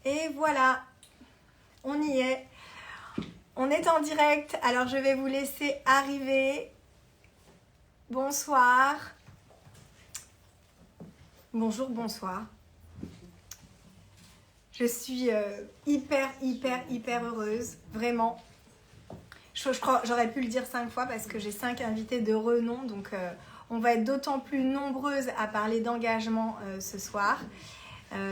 Et voilà, on y est. On est en direct, alors je vais vous laisser arriver. Bonsoir. Bonjour, bonsoir. Je suis hyper heureuse, vraiment. Je crois j'aurais pu le dire 5 fois parce que j'ai 5 invités de renom, donc on va être d'autant plus nombreuses à parler d'engagement ce soir.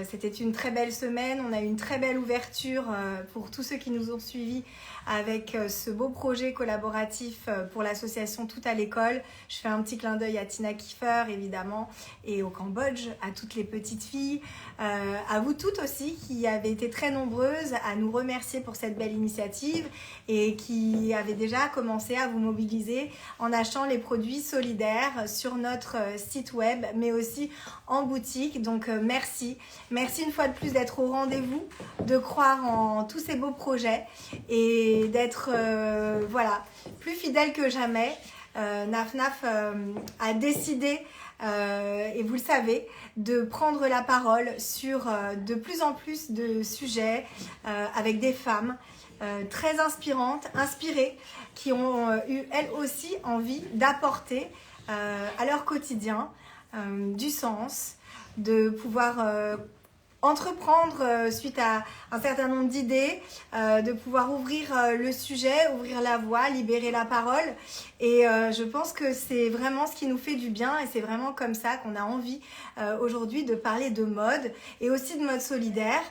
C'était une très belle semaine, on a eu une très belle ouverture pour tous ceux qui nous ont suivis avec ce beau projet collaboratif pour l'association Tout à l'école. Je fais un petit clin d'œil à Tina Kiefer évidemment et au Cambodge, à toutes les petites filles, à vous toutes aussi qui avez été très nombreuses à nous remercier pour cette belle initiative et qui avez déjà commencé à vous mobiliser en achetant les produits solidaires sur notre site web mais aussi en boutique. Donc merci. Merci une fois de plus d'être au rendez-vous, de croire en tous ces beaux projets et d'être plus fidèle que jamais. NAFNAF a décidé, et vous le savez, de prendre la parole sur de plus en plus de sujets avec des femmes très inspirées, qui ont eu elles aussi envie d'apporter à leur quotidien du sens, de pouvoir entreprendre suite à un certain nombre d'idées, de pouvoir ouvrir le sujet, ouvrir la voie, libérer la parole. Et je pense que c'est vraiment ce qui nous fait du bien et c'est vraiment comme ça qu'on a envie aujourd'hui de parler de mode et aussi de mode solidaire.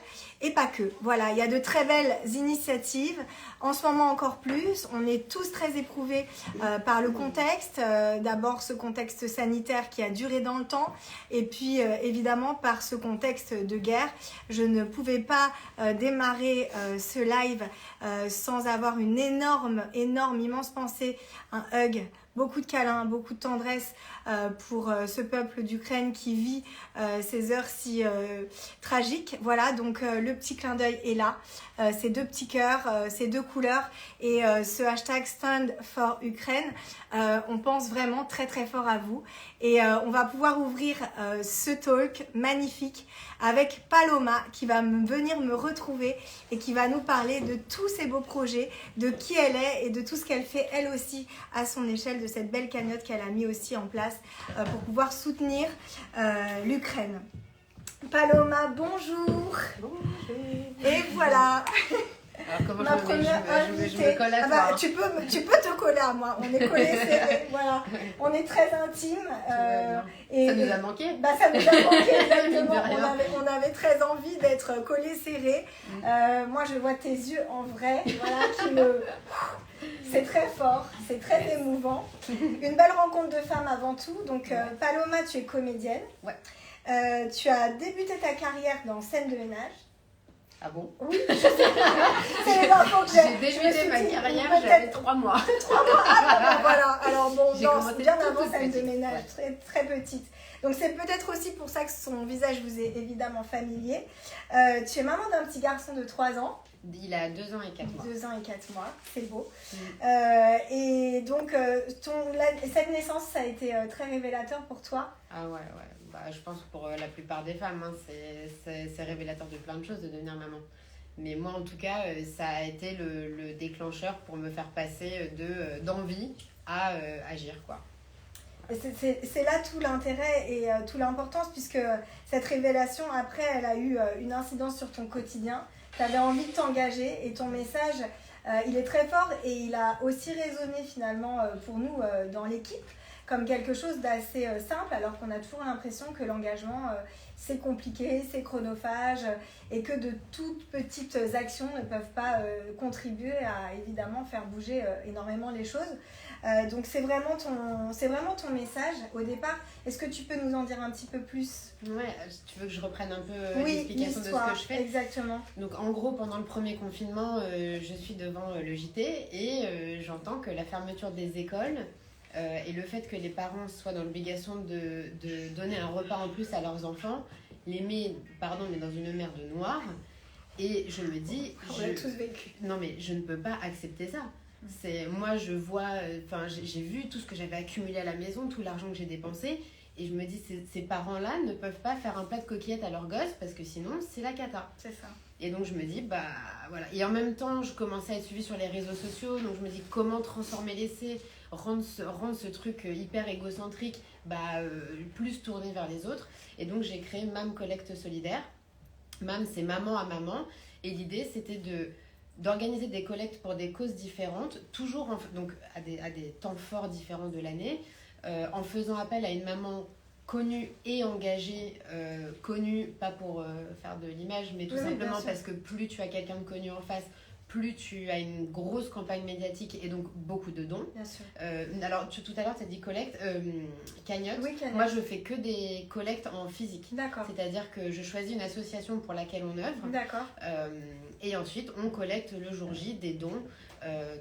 Et pas que. Voilà, il y a de très belles initiatives. En ce moment encore plus, on est tous très éprouvés par le contexte. D'abord ce contexte sanitaire qui a duré dans le temps et puis évidemment par ce contexte de guerre. Je ne pouvais pas démarrer ce live sans avoir une immense pensée, un hug, beaucoup de câlins, beaucoup de tendresse pour ce peuple d'Ukraine qui vit ces heures si tragiques. Voilà, donc le petit clin d'œil est là. Ces 2 petits cœurs, ces 2 couleurs et ce hashtag Stand for Ukraine. On pense vraiment très très fort à vous. Et on va pouvoir ouvrir ce talk magnifique avec Paloma qui va venir me retrouver et qui va nous parler de tous ces beaux projets, de qui elle est et de tout ce qu'elle fait elle aussi à son échelle, de cette belle cagnotte qu'elle a mis aussi en place pour pouvoir soutenir l'Ukraine. Paloma, bonjour. Bonjour. Et voilà. Alors comment Ma je invitée. me colle à toi. Tu peux te coller à moi. On est collés serrés. Voilà. On est très intimes. Ça nous a manqué. Ça nous a manqué exactement. De rien. On avait très envie d'être collés serrés. Moi, je vois tes yeux en vrai. Voilà, c'est très fort, c'est très émouvant. Une belle rencontre de femmes avant tout. Donc, Paloma, tu es comédienne. Ouais. Tu as débuté ta carrière dans scène de ménage. Ah bon? Oui, je sais pas. C'est les infos que j'ai débuté ma carrière, j'avais 3 mois. 3 mois. Ah, voilà. Alors bon, J'ai non, commencé bien toute avant scène de petite, ménage, ouais. très petite. Donc c'est peut-être aussi pour ça que son visage vous est évidemment familier. Tu es maman d'un petit garçon de 3 ans. Il a 2 ans et 4 mois. 2 ans et 4 mois, c'est beau. Et donc, cette naissance, ça a été très révélateur pour toi? Ah ouais. Je pense pour la plupart des femmes, hein, c'est révélateur de plein de choses de devenir maman. Mais moi, en tout cas, ça a été le déclencheur pour me faire passer d'envie à agir, quoi. C'est là tout l'intérêt et toute l'importance, puisque cette révélation, après, elle a eu une incidence sur ton quotidien. Tu avais envie de t'engager et ton message, il est très fort et il a aussi résonné finalement pour nous dans l'équipe comme quelque chose d'assez simple, alors qu'on a toujours l'impression que l'engagement, c'est compliqué, c'est chronophage et que de toutes petites actions ne peuvent pas contribuer à évidemment faire bouger énormément les choses. Donc c'est vraiment ton message au départ. Est-ce que tu peux nous en dire un petit peu plus? Ouais, tu veux que je reprenne un peu Oui, l'explication de ce que je fais? Exactement. Donc en gros, pendant le premier confinement, je suis devant le JT et j'entends que la fermeture des écoles et le fait que les parents soient dans l'obligation de donner un repas en plus à leurs enfants les met, mais dans une mer de noir. Et je me dis... On l'a tous vécu. Non mais je ne peux pas accepter ça. Moi je vois, j'ai vu tout ce que j'avais accumulé à la maison, tout l'argent que j'ai dépensé, Et je me dis, ces parents-là ne peuvent pas faire un plat de coquillettes à leur gosse parce que sinon, c'est la cata. C'est ça. Et donc, je me dis, bah voilà. Et en même temps, je commençais à être suivie sur les réseaux sociaux. Donc, je me dis, comment transformer l'essai, rendre ce truc hyper égocentrique, plus tourné vers les autres. Et donc, j'ai créé Mam Collecte Solidaire. Mam, c'est maman à maman. Et l'idée, c'était d'organiser des collectes pour des causes différentes, toujours donc à des temps forts différents de l'année, en faisant appel à une maman connue et engagée, connue pas pour faire de l'image, mais tout simplement parce que plus tu as quelqu'un de connu en face, plus tu as une grosse campagne médiatique et donc beaucoup de dons. Bien sûr. Alors, tout à l'heure, tu as dit collecte, cagnotte. Oui, cagnotte. Moi, je fais que des collectes en physique. D'accord. C'est-à-dire que je choisis une association pour laquelle on œuvre. D'accord. Et ensuite, on collecte le jour J des dons,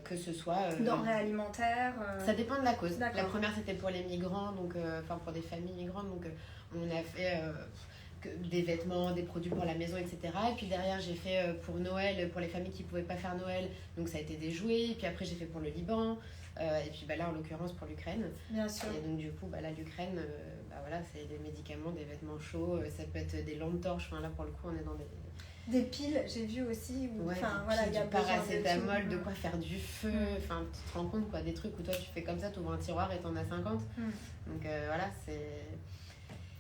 que ce soit... denrées alimentaires. Ça dépend de la cause. D'accord. La première, c'était pour les migrants, donc, pour des familles migrantes. Donc, on a fait... des vêtements, des produits pour la maison, etc. Et puis derrière, j'ai fait pour Noël, pour les familles qui ne pouvaient pas faire Noël, donc ça a été des jouets. Et puis après, j'ai fait pour le Liban. Et puis là, en l'occurrence, pour l'Ukraine. Bien sûr. Et donc, du coup, là, l'Ukraine, c'est des médicaments, des vêtements chauds, ça peut être des lampes torches. Enfin, là, pour le coup, on est dans des piles, j'ai vu aussi. Il y a du paracétamol, de quoi faire du feu. Enfin, tu te rends compte, quoi, des trucs où toi, tu fais comme ça, tu ouvres un tiroir et t'en as 50. Donc, c'est...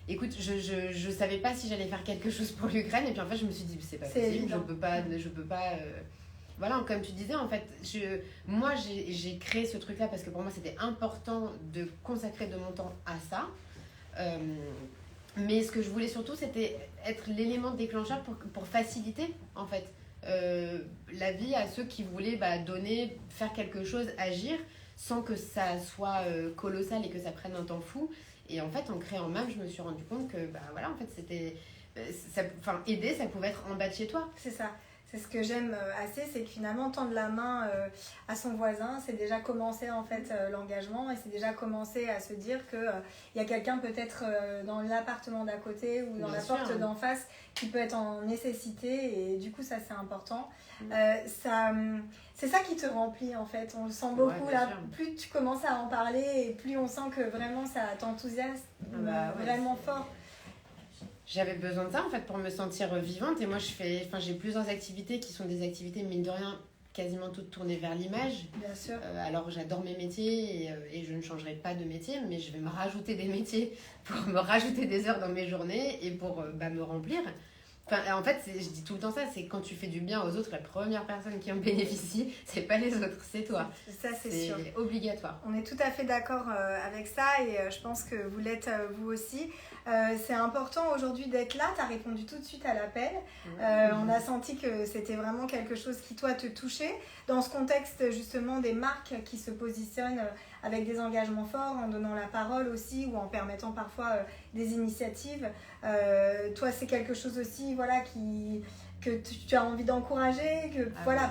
Écoute, je savais pas si j'allais faire quelque chose pour l'Ukraine et puis en fait je me suis dit c'est pas possible, je peux pas voilà, comme tu disais en fait, moi j'ai créé ce truc là parce que pour moi c'était important de consacrer de mon temps à ça, mais ce que je voulais surtout c'était être l'élément déclencheur pour faciliter en fait la vie à ceux qui voulaient donner, faire quelque chose, agir sans que ça soit colossal et que ça prenne un temps fou. Et en fait, en créant Mam, je me suis rendu compte que, en fait, c'était... aider, ça pouvait être en bas de chez toi. C'est ça. C'est ce que j'aime assez, c'est que finalement, tendre la main à son voisin, c'est déjà commencer, en fait, l'engagement. Et c'est déjà commencer à se dire qu'il y a quelqu'un peut-être dans l'appartement d'à côté ou dans la porte d'en face qui peut être en nécessité. Et du coup, ça, c'est important. C'est ça qui te remplit, en fait. On le sent beaucoup, là. Sûr. Plus tu commences à en parler et plus on sent que vraiment ça t'enthousiasme vraiment fort. J'avais besoin de ça, en fait, pour me sentir vivante. Et moi, j'ai plusieurs activités qui sont des activités, mine de rien, quasiment toutes tournées vers l'image. Bien sûr. Alors, j'adore mes métiers et je ne changerai pas de métier, mais je vais me rajouter des métiers pour me rajouter des heures dans mes journées et pour me remplir. En fait, je dis tout le temps ça, c'est quand tu fais du bien aux autres, la première personne qui en bénéficie, c'est pas les autres, c'est toi. Ça, c'est sûr. C'est obligatoire. On est tout à fait d'accord avec ça et je pense que vous l'êtes vous aussi. C'est important aujourd'hui d'être là, tu as répondu tout de suite à l'appel. On a senti que c'était vraiment quelque chose qui, toi, te touchait. Dans ce contexte, justement, des marques qui se positionnent avec des engagements forts, en donnant la parole aussi ou en permettant parfois des initiatives. Toi, c'est quelque chose aussi que tu as envie d'encourager,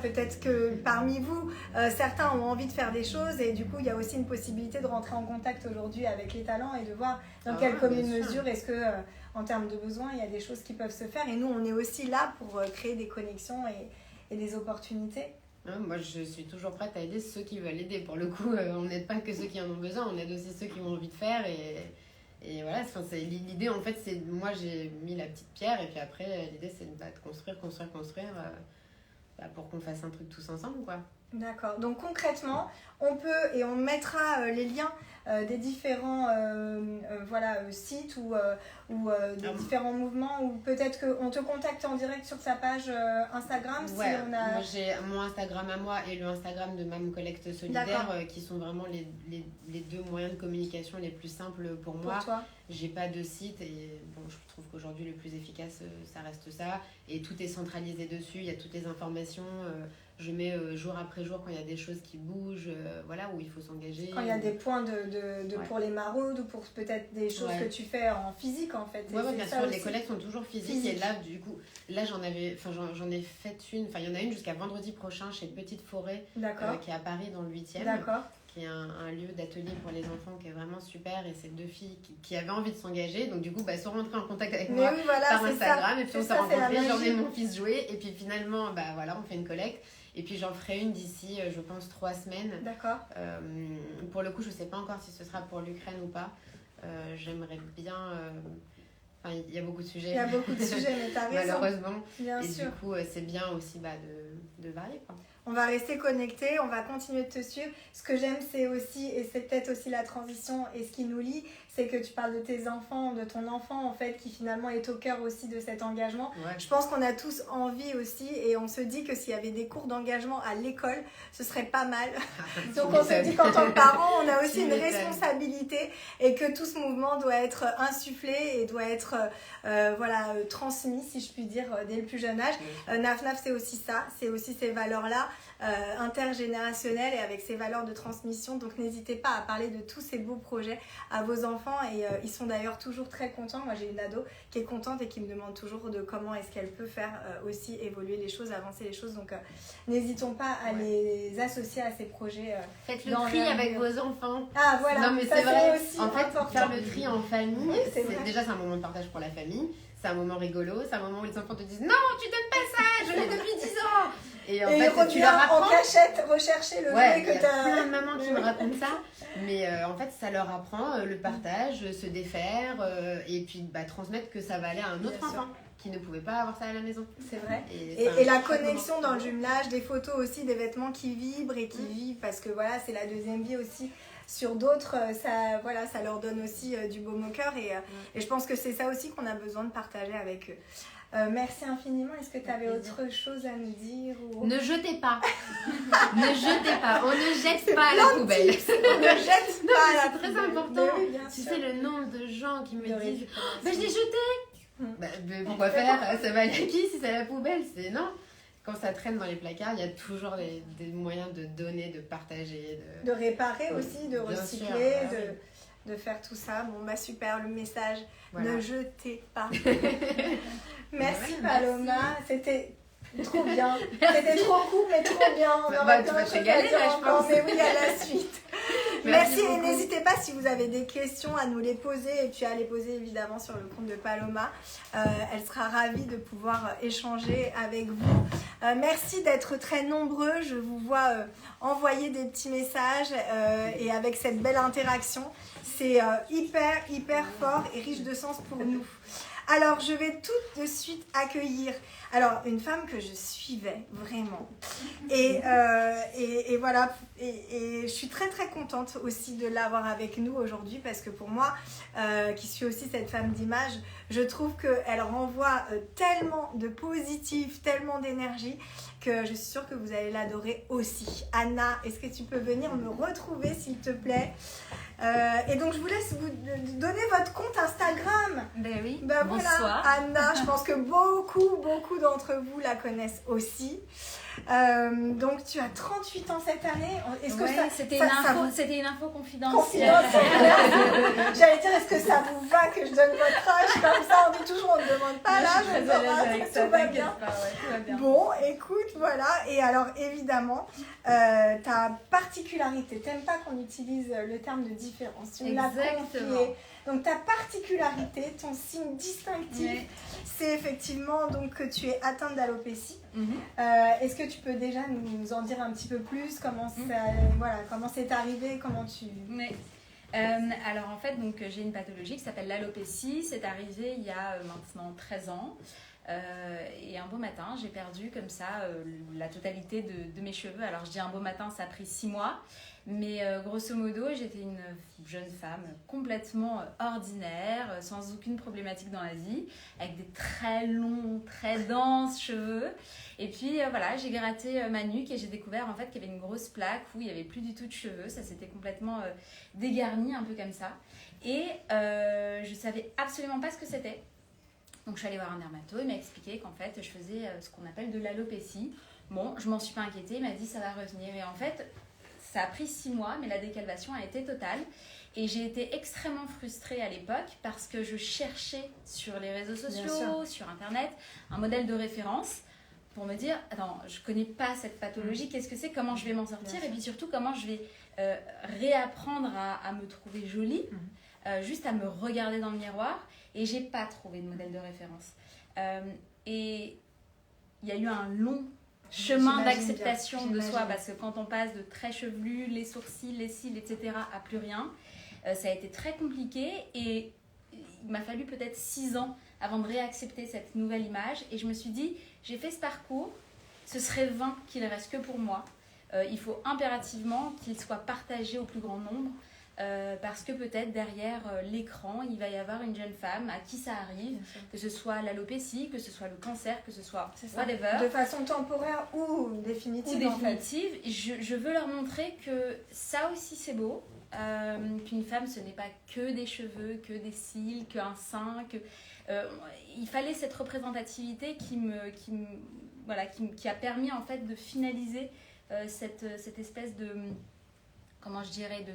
peut-être que parmi vous, certains ont envie de faire des choses et du coup, il y a aussi une possibilité de rentrer en contact aujourd'hui avec les talents et de voir dans quelle commune mesure est-ce que, en termes de besoins, il y a des choses qui peuvent se faire. Et nous, on est aussi là pour créer des connexions et des opportunités. Moi, je suis toujours prête à aider ceux qui veulent aider. Pour le coup, on n'aide pas que ceux qui en ont besoin, on aide aussi ceux qui ont envie de faire. Et voilà, c'est l'idée, en fait, c'est moi, j'ai mis la petite pierre. Et puis après, l'idée, c'est de construire pour qu'on fasse un truc tous ensemble, quoi. D'accord. Donc concrètement, on peut et on mettra les liens des différents sites ou des différents mouvements ou peut-être qu'on te contacte en direct sur sa page Instagram. Moi, j'ai mon Instagram à moi et le Instagram de Mam Collecte Solidaire qui sont vraiment les deux moyens de communication les plus simples pour moi. Pour toi. J'ai pas de site et je trouve qu'aujourd'hui le plus efficace ça reste ça et tout est centralisé dessus, il y a toutes les informations. Je mets jour après jour quand il y a des choses qui bougent, où il faut s'engager. Quand il y a des points pour les maraudes ou pour peut-être des choses que tu fais en physique en fait. Oui, bien sûr, les collectes sont toujours physiques. Et là, du coup, j'en ai fait une, il y en a une jusqu'à vendredi prochain chez Petite Forêt, qui est à Paris dans le 8e. D'accord. Qui est un lieu d'atelier pour les enfants qui est vraiment super et c'est deux filles qui avaient envie de s'engager donc du coup sont rentrées en contact avec moi par Instagram ça. Et puis on s'est rencontrés, j'en ai mon fils joué et puis finalement on fait une collecte et puis j'en ferai une d'ici je pense 3 semaines. D'accord. Pour le coup je sais pas encore si ce sera pour l'Ukraine ou pas J'aimerais bien... Enfin, il y a beaucoup de sujets. Il y a beaucoup de sujets, mais t'as raison. Malheureusement. Bien et sûr. du coup, c'est bien aussi de varier, quoi. On va rester connectés, on va continuer de te suivre. Ce que j'aime, c'est aussi, et c'est peut-être aussi la transition et ce qui nous lie, c'est que tu parles de tes enfants, de ton enfant en fait, qui finalement est au cœur aussi de cet engagement. Ouais. Je pense qu'on a tous envie aussi, et on se dit que s'il y avait des cours d'engagement à l'école, ce serait pas mal. Donc on se dit qu'en tant que parent, on a aussi une responsabilité, et que tout ce mouvement doit être insufflé et doit être transmis, si je puis dire, dès le plus jeune âge. Naf Naf, c'est aussi ça, c'est aussi ces valeurs-là. Intergénérationnelles et avec ces valeurs de transmission, donc n'hésitez pas à parler de tous ces beaux projets à vos enfants, et ils sont d'ailleurs toujours très contents. Moi j'ai une ado qui est contente et qui me demande toujours de comment est-ce qu'elle peut faire aussi évoluer les choses, avancer les choses, donc n'hésitons pas à les associer à ces projets. Faites le tri avec vos enfants. Ah voilà, non, mais ça, c'est vrai aussi en fait important. Faire le tri en famille, oui, c'est déjà c'est un moment de partage pour la famille, c'est un moment rigolo, c'est un moment où les enfants te disent non tu donnes pas ça, je l'ai depuis 10 ans. Et en fait, tu leur apprends en cachette rechercher le jouet que tu as. Il y a plein de mamans qui me racontent ça, mais en fait ça leur apprend le partage, se défaire, et puis transmettre que ça va aller à un autre enfant qui ne pouvait pas avoir ça à la maison. C'est vrai. Et la connexion dans le jumelage, des photos aussi, des vêtements qui vibrent et qui vivent, parce que voilà, c'est la deuxième vie aussi. Sur d'autres, ça leur donne aussi du baume au cœur, et je pense que c'est ça aussi qu'on a besoin de partager avec eux. Merci infiniment. Est-ce que tu avais autre chose à nous dire ou... Ne jetez pas. Ne jetez pas. On ne jette pas à la poubelle. On ne jette pas à la poubelle. C'est très important. Oui, tu sais le nombre de gens qui me disent je l'ai jeté. Mais pourquoi On faire? Ça va aller à qui si c'est à la poubelle? C'est non. Quand ça traîne dans les placards, il y a toujours des moyens de donner, de partager. De réparer aussi, de recycler, de faire tout ça. Bon, super, le message. Voilà. Ne jetez pas. Merci Paloma, c'était trop bien. C'était trop cool, mais trop bien. On aurait tu vas te régaler là, je pense. Mais oui, à la suite. Merci et n'hésitez pas si vous avez des questions à nous les poser, et puis à les poser évidemment sur le compte de Paloma. Elle sera ravie de pouvoir échanger avec vous. Merci d'être très nombreux. Je vous vois envoyer des petits messages et avec cette belle interaction. C'est hyper fort et riche de sens pour nous. Alors, je vais tout de suite accueillir une femme que je suivais vraiment. Et voilà, et je suis très contente aussi de l'avoir avec nous aujourd'hui, parce que pour moi, qui suis aussi cette femme d'image, je trouve qu'elle renvoie tellement de positif, tellement d'énergie, que je suis sûre que vous allez l'adorer aussi. Anna, est-ce que tu peux venir me retrouver s'il te plaît? Et donc je vous laisse vous donner votre compte Instagram. Ben oui, bonsoir. Voilà, Anna, je pense que beaucoup d'entre vous la connaissent aussi. Donc tu as 38 ans cette année. Est-ce que c'était une info confidentielle. J'allais dire, est-ce que ça vous va que je donne votre âge comme ça? On dit toujours, on ne demande pas l'âge. Je suis très à l'aise avec ça, t'inquiète pas, tout va bien. Bon, écoute, voilà. Et alors évidemment, ta particularité, t'aimes pas qu'on utilise le terme de différence. Tu me l'as confié. Donc ta particularité, ton signe distinctif, c'est effectivement donc que tu es atteinte d'alopécie. Est-ce que tu peux déjà nous en dire un petit peu plus, comment c'est arrivé, comment tu... Alors en fait, donc, j'ai une pathologie qui s'appelle l'alopécie. C'est arrivé il y a maintenant 13 ans. Et un beau matin, j'ai perdu comme ça la totalité de mes cheveux. Alors je dis un beau matin, ça a pris 6 mois. Mais grosso modo, j'étais une jeune femme complètement ordinaire, sans aucune problématique dans la vie, avec des très longs, très denses cheveux. Et puis voilà, j'ai gratté ma nuque et j'ai découvert en fait qu'il y avait une grosse plaque où il n'y avait plus du tout de cheveux. Ça s'était complètement dégarni, un peu comme ça. Et je ne savais absolument pas ce que c'était. Donc je suis allée voir un dermato, il m'a expliqué qu'en fait je faisais ce qu'on appelle de l'alopécie. Bon, je m'en suis pas inquiétée, il m'a dit ça va revenir. Et en fait, ça a pris 6 mois, mais la décalvation a été totale. Et j'ai été extrêmement frustrée à l'époque parce que je cherchais sur les réseaux sociaux, sur Internet, un modèle de référence pour me dire, attends, je connais pas cette pathologie, qu'est-ce que c'est, comment je vais m'en sortir, et puis surtout comment je vais réapprendre à me trouver jolie, juste à me regarder dans le miroir. Et j'ai pas trouvé de modèle de référence. Et il y a eu un long chemin d'acceptation de soi, parce que quand on passe de très chevelu, les sourcils, les cils, etc., à plus rien, Ça a été très compliqué et il m'a fallu peut-être 6 ans avant de réaccepter cette nouvelle image. Et je me suis dit, j'ai fait ce parcours, ce serait vain qu'il ne reste que pour moi. Il faut impérativement qu'il soit partagé au plus grand nombre. Parce que peut-être derrière l'écran, il va y avoir une jeune femme à qui ça arrive, que ce soit l'alopécie, que ce soit le cancer, que ce soit whatever. De façon temporaire ou définitive. Je veux leur montrer que ça aussi c'est beau, qu'une femme ce n'est pas que des cheveux, que des cils, qu'un sein, il fallait cette représentativité qui a permis en fait de finaliser cette espèce de, comment je dirais,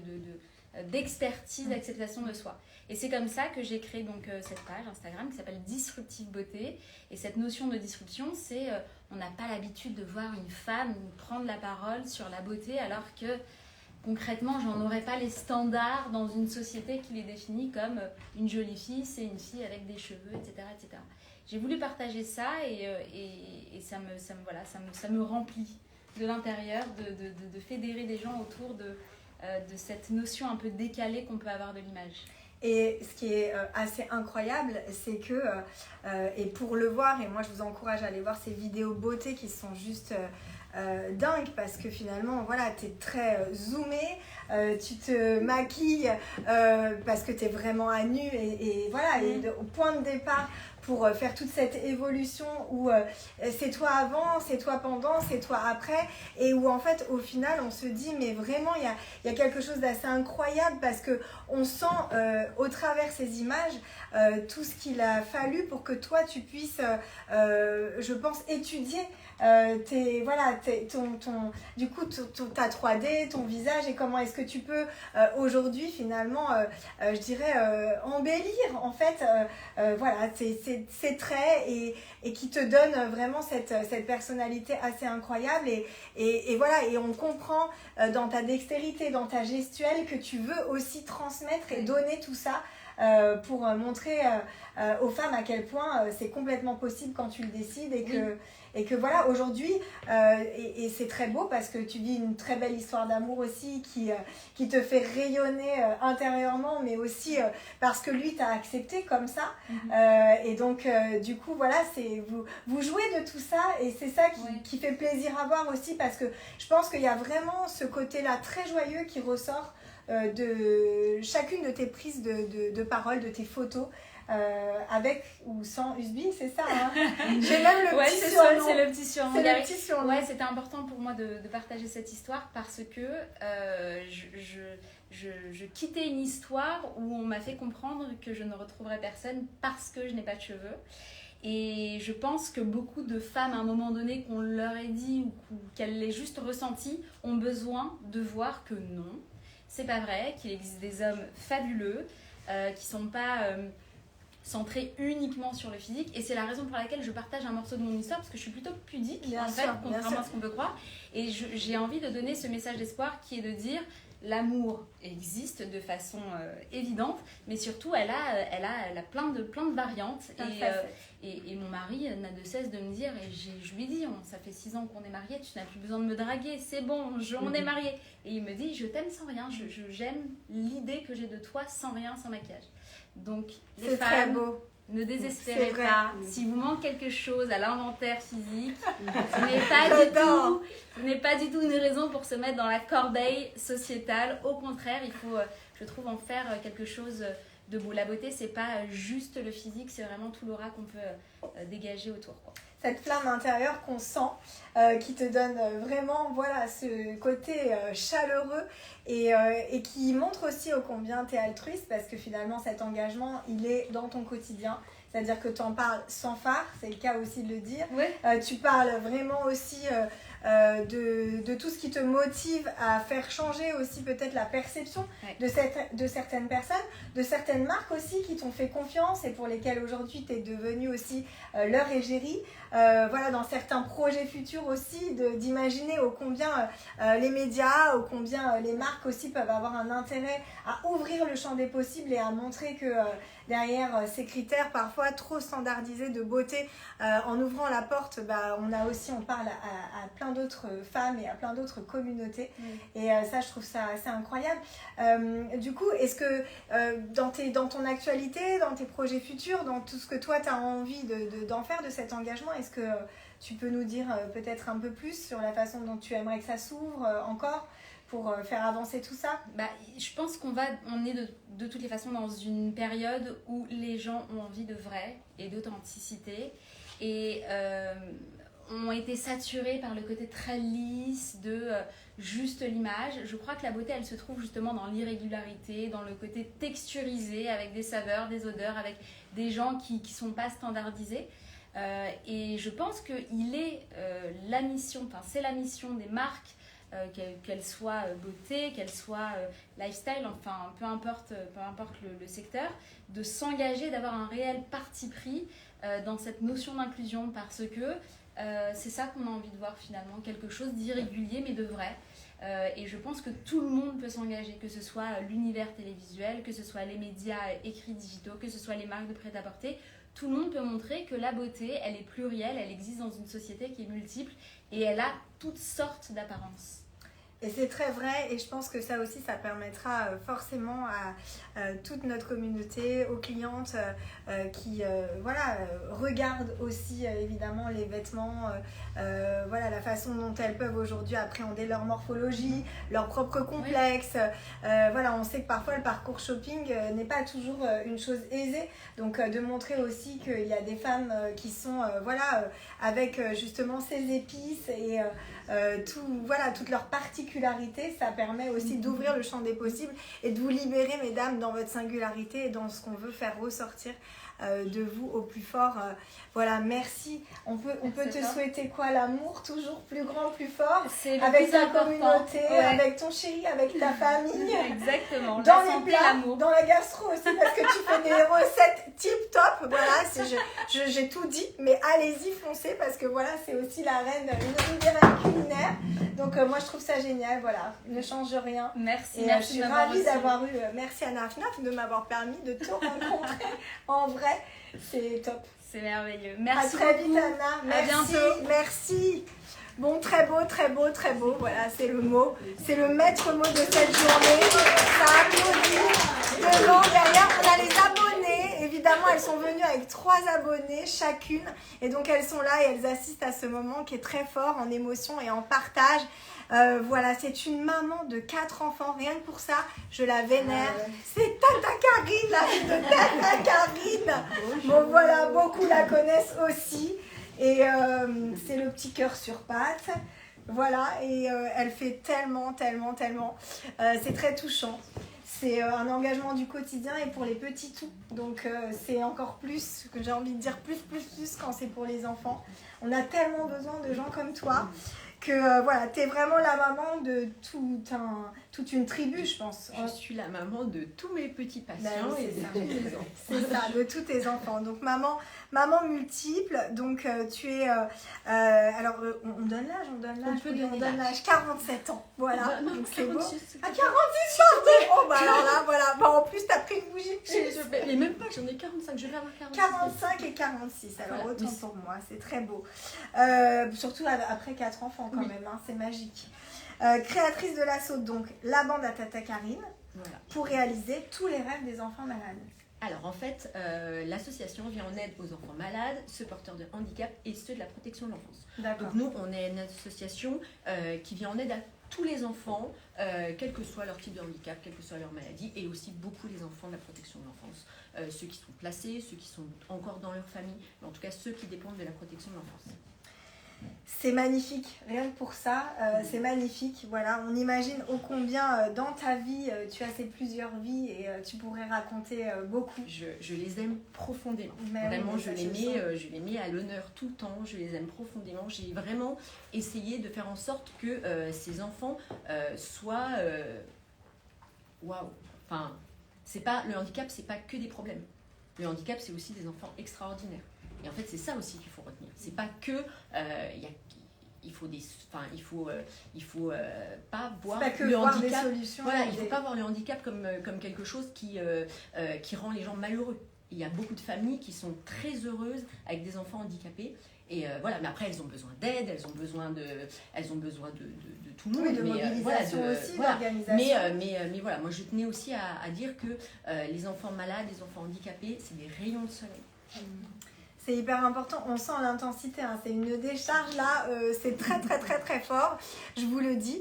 d'expertise, d'acceptation de soi. Et c'est comme ça que j'ai créé donc cette page Instagram qui s'appelle Disruptive Beauté. Et cette notion de disruption, c'est on n'a pas l'habitude de voir une femme prendre la parole sur la beauté, alors que concrètement, j'en aurais pas les standards dans une société qui les définit comme une jolie fille, c'est une fille avec des cheveux, etc., etc. J'ai voulu partager ça et ça me remplit de l'intérieur de fédérer des gens autour de cette notion un peu décalée qu'on peut avoir de l'image. Et ce qui est assez incroyable, c'est que, et pour le voir, et moi je vous encourage à aller voir ces vidéos beauté qui sont juste dingues, parce que finalement, voilà, tu es très zoomé, tu te maquilles parce que tu es vraiment à nu, et voilà, et au point de départ, pour faire toute cette évolution où c'est toi avant, c'est toi pendant, c'est toi après, et où en fait au final on se dit mais vraiment il y a quelque chose d'assez incroyable, parce qu'on sent au travers ces images tout ce qu'il a fallu pour que toi tu puisses je pense étudier du coup ta 3D, ton visage, et comment est-ce que tu peux aujourd'hui finalement je dirais embellir en fait voilà ces traits et qui te donnent vraiment cette personnalité assez incroyable, et voilà, et on comprend dans ta dextérité, dans ta gestuelle, que tu veux aussi transmettre et donner tout ça pour montrer aux femmes à quel point c'est complètement possible quand tu le décides, et que voilà, aujourd'hui, et c'est très beau parce que tu vis une très belle histoire d'amour aussi qui te fait rayonner intérieurement, mais aussi parce que lui t'a accepté comme ça. Et donc, du coup, voilà, vous jouez de tout ça, et c'est ça qui fait plaisir à voir aussi, parce que je pense qu'il y a vraiment ce côté-là très joyeux qui ressort de chacune de tes prises de parole, de tes photos. Avec ou sans Usbin, c'est ça, hein. J'ai même le petit surnom. C'est le petit surnom. C'est le petit surnom. Ouais, c'était important pour moi de partager cette histoire, parce que je quittais une histoire où on m'a fait comprendre que je ne retrouverais personne parce que je n'ai pas de cheveux. Et je pense que beaucoup de femmes, à un moment donné, qu'on leur ait dit ou qu'elles l'aient juste ressenti, ont besoin de voir que non, c'est pas vrai, qu'il existe des hommes fabuleux qui sont pas centré uniquement sur le physique, et c'est la raison pour laquelle je partage un morceau de mon histoire, parce que je suis plutôt pudique contrairement à ce qu'on peut croire, et j'ai envie de donner ce message d'espoir qui est de dire l'amour existe de façon évidente, mais surtout elle a plein de variantes, et mon mari n'a de cesse de me dire, et je lui dis, ça fait 6 ans qu'on est mariés, tu n'as plus besoin de me draguer, c'est bon, on est mariés, et il me dit, je t'aime sans rien, j'aime l'idée que j'ai de toi sans rien, sans maquillage. Donc les femmes, ne désespérez pas. Si vous manque quelque chose à l'inventaire physique, ce n'est pas du tout une raison pour se mettre dans la corbeille sociétale. Au contraire, il faut, je trouve, en faire quelque chose de beau. La beauté, c'est pas juste le physique, c'est vraiment tout l'aura qu'on peut dégager autour, quoi. Cette flamme intérieure qu'on sent, qui te donne vraiment, voilà, ce côté chaleureux, et qui montre aussi ô combien tu es altruiste, parce que finalement cet engagement il est dans ton quotidien, c'est-à-dire que tu en parles sans phare, c'est le cas aussi de le dire. Tu parles vraiment aussi de tout ce qui te motive à faire changer aussi peut-être la perception de certaines personnes, de certaines marques aussi qui t'ont fait confiance et pour lesquelles aujourd'hui tu es devenue aussi leur égérie. Voilà, dans certains projets futurs aussi, d'imaginer ô combien les médias, ô combien les marques aussi peuvent avoir un intérêt à ouvrir le champ des possibles et à montrer que derrière ces critères parfois trop standardisés de beauté. En ouvrant la porte, on parle à plein d'autres femmes et à plein d'autres communautés. Et ça, je trouve ça assez incroyable. Du coup, est-ce que dans ton actualité, dans tes projets futurs, dans tout ce que toi, tu as envie d'en faire de cet engagement, est-ce que tu peux nous dire peut-être un peu plus sur la façon dont tu aimerais que ça s'ouvre encore pour faire avancer tout ça? Je pense on est de toutes les façons dans une période où les gens ont envie de vrai et d'authenticité et ont été saturés par le côté très lisse de juste l'image. Je crois que la beauté, elle se trouve justement dans l'irrégularité, dans le côté texturisé, avec des saveurs, des odeurs, avec des gens qui ne sont pas standardisés. Et je pense que c'est la mission des marques, qu'elles soient beauté, qu'elles soient lifestyle, enfin peu importe le secteur, de s'engager, d'avoir un réel parti pris dans cette notion d'inclusion, parce que c'est ça qu'on a envie de voir finalement, quelque chose d'irrégulier mais de vrai. Et je pense que tout le monde peut s'engager, que ce soit l'univers télévisuel, que ce soit les médias écrits digitaux, que ce soit les marques de prêt-à-porter. Tout le monde peut montrer que la beauté, elle est plurielle, elle existe dans une société qui est multiple et elle a toutes sortes d'apparences. Et c'est très vrai, et je pense que ça aussi, ça permettra forcément à toute notre communauté, aux clientes qui regardent aussi évidemment les vêtements, la façon dont elles peuvent aujourd'hui appréhender leur morphologie, leurs propres complexes. On sait que parfois le parcours shopping n'est pas toujours une chose aisée, donc de montrer aussi qu'il y a des femmes qui sont avec justement ces épices et toutes leurs particularités, ça permet aussi d'ouvrir le champ des possibles et de vous libérer, mesdames, dans votre singularité et dans ce qu'on veut faire ressortir de vous au plus fort. Merci. On peut te souhaiter quoi? L'amour, toujours plus grand, plus fort, avec ta communauté, avec ton chéri, avec ta famille. Exactement. Dans les plats, dans la gastro aussi, parce que tu fais des recettes tip top. J'ai tout dit, mais allez-y, foncez, parce que c'est aussi la reine, une reine culinaire. Donc moi je trouve ça génial, ne change rien. Merci, je suis ravie d'avoir eu, merci Anna Fnaf de m'avoir permis de te rencontrer en vrai, c'est top. C'est merveilleux. Merci. À très vite Anna, merci. À bientôt. Merci. Bon, très beau, très beau, très beau. Voilà, c'est le mot. C'est le maître mot de cette journée. Ça applaudit. Devant, derrière, on a les abonnés. Évidemment, elles sont venues avec 3 abonnés chacune. Et donc, elles sont là et elles assistent à ce moment qui est très fort en émotion et en partage. C'est une maman de 4 enfants. Rien que pour ça, je la vénère. C'est Tata Karine, la fille de Tata Karine. Beaucoup la connaissent aussi. Et c'est le petit cœur sur pattes. Et elle fait tellement. C'est très touchant. C'est un engagement du quotidien et pour les petits tout. Donc c'est encore plus, que j'ai envie de dire plus quand c'est pour les enfants. On a tellement besoin de gens comme toi que t'es vraiment la maman de toute une tribu, je pense. Je suis la maman de tous mes petits patients et de tous mes enfants. C'est ça, de tous tes enfants. Donc maman multiple, donc tu es... on donne l'âge, on donne l'âge. 47 ans, voilà. Non, donc c'est beau. 46, ah, 46, pardon. Alors là, en plus t'as pris une bougie. Mais même pas, j'en ai 45, je vais avoir 46. 45 et 46, alors autant pour moi, c'est très beau. Surtout après 4 enfants quand même, c'est magique. Créatrice de l'assaut, donc la bande à Tata Karine, pour réaliser tous les rêves des enfants malades. Alors en fait, l'association vient en aide aux enfants malades, ceux porteurs de handicap et ceux de la protection de l'enfance. D'accord. Donc nous, on est une association qui vient en aide à tous les enfants, quel que soit leur type de handicap, quelle que soit leur maladie, et aussi beaucoup les enfants de la protection de l'enfance. Ceux qui sont placés, ceux qui sont encore dans leur famille, mais en tout cas ceux qui dépendent de la protection de l'enfance. C'est magnifique, rien que pour ça, c'est magnifique. On imagine ô combien dans ta vie, tu as ces plusieurs vies et tu pourrais raconter beaucoup. Je les aime profondément. Vraiment, je les mets à l'honneur tout le temps, je les aime profondément. J'ai vraiment essayé de faire en sorte que ces enfants soient... Waouh. Enfin, le handicap, c'est pas que des problèmes. Le handicap, c'est aussi des enfants extraordinaires. Et en fait, c'est ça aussi qu'il faut retenir. C'est pas que il faut pas voir le handicap. Des solutions. Il faut pas voir le handicap comme quelque chose qui rend les gens malheureux. il y a beaucoup de familles qui sont très heureuses avec des enfants handicapés. Et voilà, mais après elles ont besoin d'aide, elles ont besoin de tout le monde. Oui, de mobilisation aussi, d'organisation. Mais voilà, moi je tenais aussi à dire que les enfants malades, les enfants handicapés, c'est des rayons de soleil. C'est hyper important, on sent l'intensité, hein. C'est une décharge là, c'est très très très très fort, je vous le dis.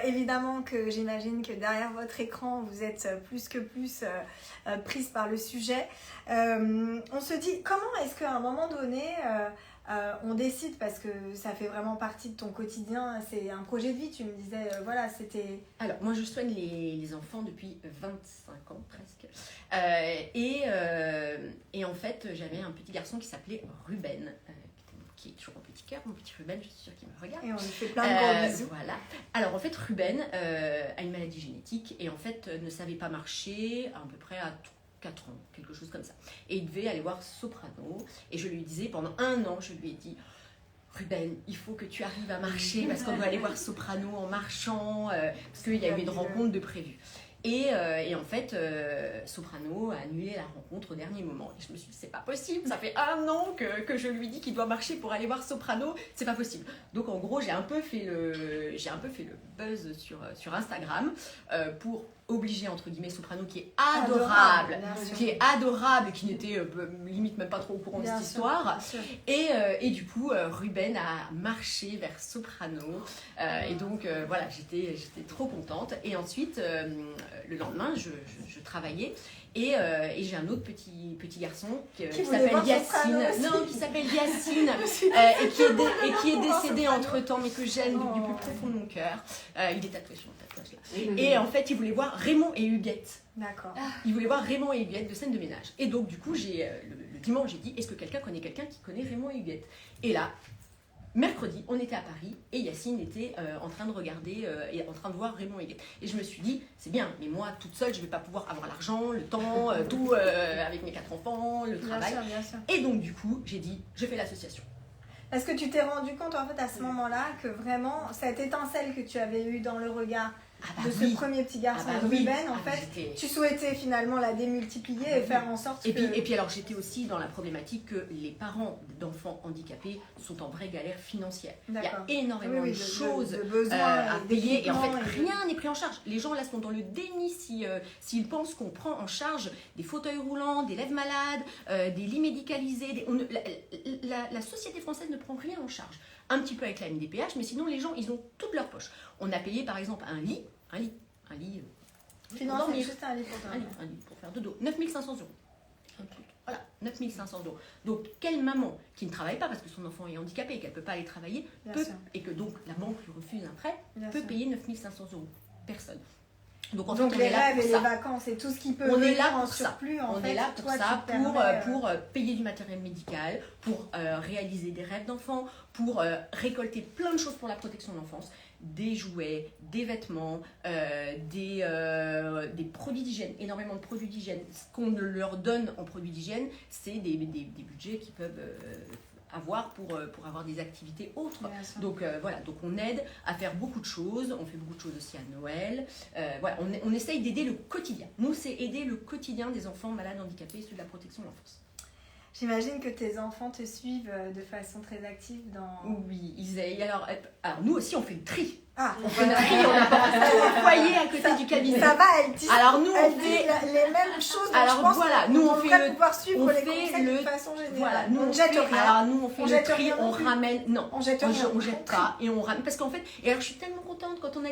Évidemment que j'imagine que derrière votre écran, vous êtes plus que plus prise par le sujet. On se dit, comment est-ce qu'à un moment donné, on décide, parce que ça fait vraiment partie de ton quotidien, c'est un projet de vie, tu me disais, voilà, c'était... Alors, moi je soigne les enfants depuis 25 ans presque. Et en fait, j'avais un petit garçon qui s'appelait Ruben, qui est toujours un petit cœur, mon petit Ruben, je suis sûre qu'il me regarde. Et on lui fait plein de gros bisous. Voilà. Alors en fait, Ruben a une maladie génétique et en fait ne savait pas marcher à peu près à 4 ans, quelque chose comme ça. Et il devait aller voir Soprano. Et je lui disais, pendant 1 an, je lui ai dit, Ruben, il faut que tu arrives à marcher parce qu'on doit aller voir Soprano en marchant, parce qu'il y a eu une rencontre de prévu. Et en fait, Soprano a annulé la rencontre au dernier moment. Et je me suis dit, c'est pas possible, ça fait 1 an que je lui dis qu'il doit marcher pour aller voir Soprano, c'est pas possible. Donc en gros, j'ai un peu fait le buzz sur Instagram pour obliger, entre guillemets, Soprano, qui est adorable, qui n'était limite même pas trop au courant de cette histoire. Et du coup, Ruben a marché vers Soprano. Et donc, voilà, j'étais trop contente. Et ensuite, le lendemain, je travaillais. Et j'ai un autre petit garçon qui s'appelle Yacine. Non, qui s'appelle Yacine et qui est décédé entre-temps, mais que j'aime du plus profond de mon cœur. Il est tatoué sur mon tatouage là. Et en fait, il voulait voir Raymond et Huguette. D'accord. Il voulait voir Raymond et Huguette de scène de ménage. Et donc, du coup, le dimanche, j'ai dit, est-ce que quelqu'un connaît quelqu'un qui connaît Raymond et Huguette? Et là, mercredi, on était à Paris et Yacine était en train de regarder et en train de voir Raymond et Huguette. Et je me suis dit, c'est bien, mais moi, toute seule, je ne vais pas pouvoir avoir l'argent, le temps, tout, avec mes 4 enfants, le travail. Bien sûr. Et donc, du coup, j'ai dit, je fais l'association. Est-ce que tu t'es rendu compte, en fait, à ce moment-là, que vraiment, cette étincelle que tu avais eue dans le regard de ce premier petit garçon de Ruben, en fait, tu souhaitais finalement la démultiplier et faire en sorte et puis alors, j'étais aussi dans la problématique que les parents d'enfants handicapés sont en vraie galère financière. D'accord. Il y a énormément de choses de besoins à payer et en fait, rien n'est pris en charge. Les gens là sont dans le déni s'ils pensent qu'on prend en charge des fauteuils roulants, des lèvres malades, des lits médicalisés. La société française ne prend rien en charge. Un petit peu avec la MDPH, mais sinon les gens, ils ont toute leur poche. On a payé par exemple un lit financé, juste un lit pour faire dodo, 9 500 €. Voilà, 9 500 €. Donc, quelle maman qui ne travaille pas parce que son enfant est handicapé et qu'elle ne peut pas aller travailler, et que donc la banque lui refuse un prêt, peut payer 9 500 €? Personne. Donc en fait, on les est là rêves pour et ça. les vacances et tout ce qui peut On est venir là en pour ça. surplus, en On fait, est là pour toi, ça, tu te pour payer du matériel médical, pour réaliser des rêves d'enfants, pour récolter plein de choses pour la protection de l'enfance, des jouets, des vêtements, des produits d'hygiène, énormément de produits d'hygiène. Ce qu'on leur donne en produits d'hygiène, c'est des budgets qui peuvent avoir pour avoir des activités autres. Donc voilà, donc on aide à faire beaucoup de choses, on fait beaucoup de choses aussi à Noël. Voilà, on essaye d'aider le quotidien. Nous, c'est aider le quotidien des enfants malades, handicapés, ceux de la protection de l'enfance. J'imagine que tes enfants te suivent de façon très active dans... Oui, alors nous aussi on fait le tri. On fait le tri, on apporte au foyer à côté du cabinet. Ça va, elle dit, alors nous on fait les mêmes choses. Alors je pense voilà, nous on fait pouvoir suivre les conseils de façon générale. Voilà, nous on jette rien. Alors nous on fait le tri, on ramène. Non, on jette pas et on ramène parce qu'en fait. Et alors je suis tellement contente quand on a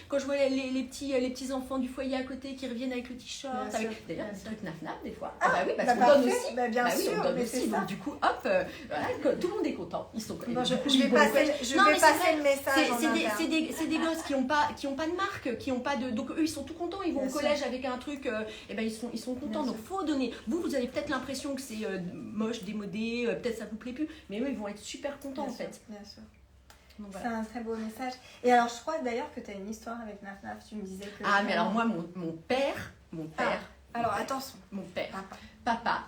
quand je vois les petits enfants du foyer à côté qui reviennent avec le t-shirt, avec d'ailleurs des trucs naf des fois. Ah oui, parce qu'on donne aussi. Bien sûr, on donne aussi. Donc du coup, hop, voilà, tout le monde est content. Ils sont. Je vais passer le message. C'est des gosses qui ont pas de marque, qui ont pas de. Donc eux ils sont tout contents, ils vont au collège avec un truc, et ben ils sont contents. Donc faut donner. Vous avez peut-être l'impression que c'est moche, démodé, peut-être ça vous plaît plus, mais eux ils vont être super contents en fait. Bien sûr. Voilà. C'est un très beau message. Et alors je crois d'ailleurs que tu as une histoire avec Naf Naf, tu me disais que. Ah mais alors moi mon père. Alors attention. Mon père. Papa,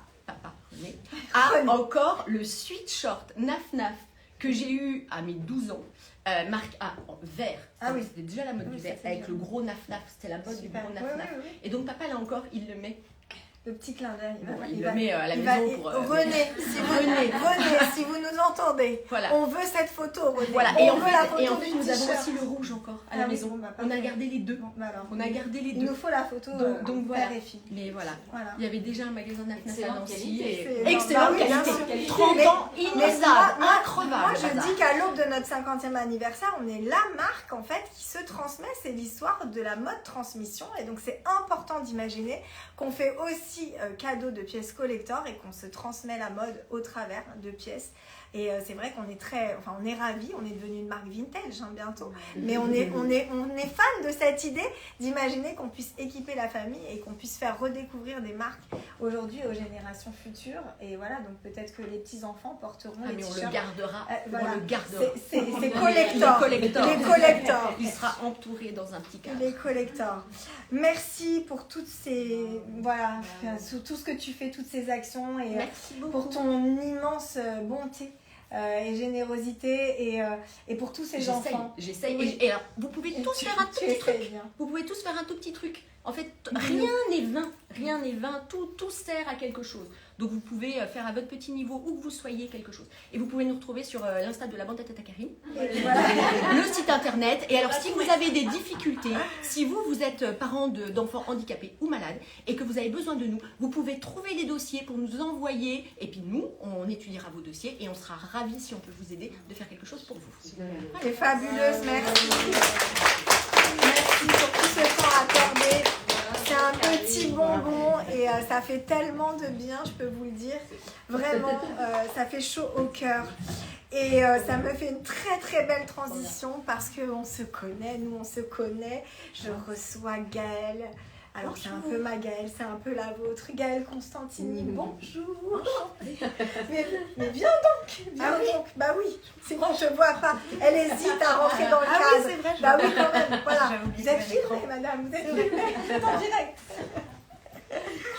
a encore le sweatshirt Naf Naf que j'ai eu à mes 12 ans. Marque A en vert. C'était déjà la mode du vert avec le gros naf-naf. C'était la mode du gros naf-naf. Et donc papa là encore, il le met Le petit clin d'œil. Il le met à la maison pour... René, si vous nous entendez, voilà. On veut cette photo, René. Voilà. Et en fait, nous nous avons aussi le rouge encore à la maison. On a gardé les deux. On a gardé les deux. Il nous faut la photo donc voilà. père et fille. Mais voilà. Il y avait déjà un magasin d'Afnaf à Nancy. Excellente qualité. 30 ans, inusable, increvable. Moi, je dis qu'à l'aube de notre 50e anniversaire, on est la marque en fait qui se transmet. C'est l'histoire de la mode transmission. Et donc, c'est important d'imaginer qu'on fait aussi cadeau de pièces collector et qu'on se transmet la mode au travers de pièces. Et c'est vrai qu'on est on est ravis, on est devenu une marque vintage bientôt. Mais on est fan de cette idée d'imaginer qu'on puisse équiper la famille et qu'on puisse faire redécouvrir des marques aujourd'hui aux générations futures. Et voilà, donc peut-être que les petits-enfants porteront les t-shirts. On le gardera. Voilà. On le gardera. C'est collector. Les collectors. Il sera entouré dans un petit cadre. Les collectors. Merci pour toutes ces... Voilà, tout ce que tu fais, toutes ces actions. Et merci beaucoup. Pour ton immense bonté. Et générosité et pour tous ces enfants. J'essaye. Oui. Et alors, vous pouvez tous faire un tout petit truc. Vous pouvez tous faire un tout petit truc. En fait, rien n'est vain. Rien n'est vain. Tout sert à quelque chose. Donc, vous pouvez faire à votre petit niveau où que vous soyez quelque chose. Et vous pouvez nous retrouver sur l'Insta de la bande à Tata Karine, le site internet. Et alors, si vous avez des difficultés, si vous êtes parent d'enfants handicapés ou malades et que vous avez besoin de nous, vous pouvez trouver des dossiers pour nous envoyer. Et puis nous, on étudiera vos dossiers et on sera ravis si on peut vous aider de faire quelque chose pour vous. C'est fabuleuse, merci. Merci pour tout ce temps accordé. C'est un petit bonbon et ça fait tellement de bien, je peux vous le dire. Vraiment, ça fait chaud au cœur. Et ça me fait une très très belle transition parce qu'on se connaît, nous on se connaît. Je reçois Gaëlle. Alors c'est un peu ma Gaëlle, c'est un peu la vôtre. Gaëlle Constantini, bonjour. Mais viens donc, donc. Bah oui, c'est bon, je vois pas. Elle hésite à rentrer dans le cadre. Ah oui, c'est vrai, bah oui, quand même. Voilà. Vous êtes filmée, l'écran. madame, vous êtes filmée. Vous êtes en direct.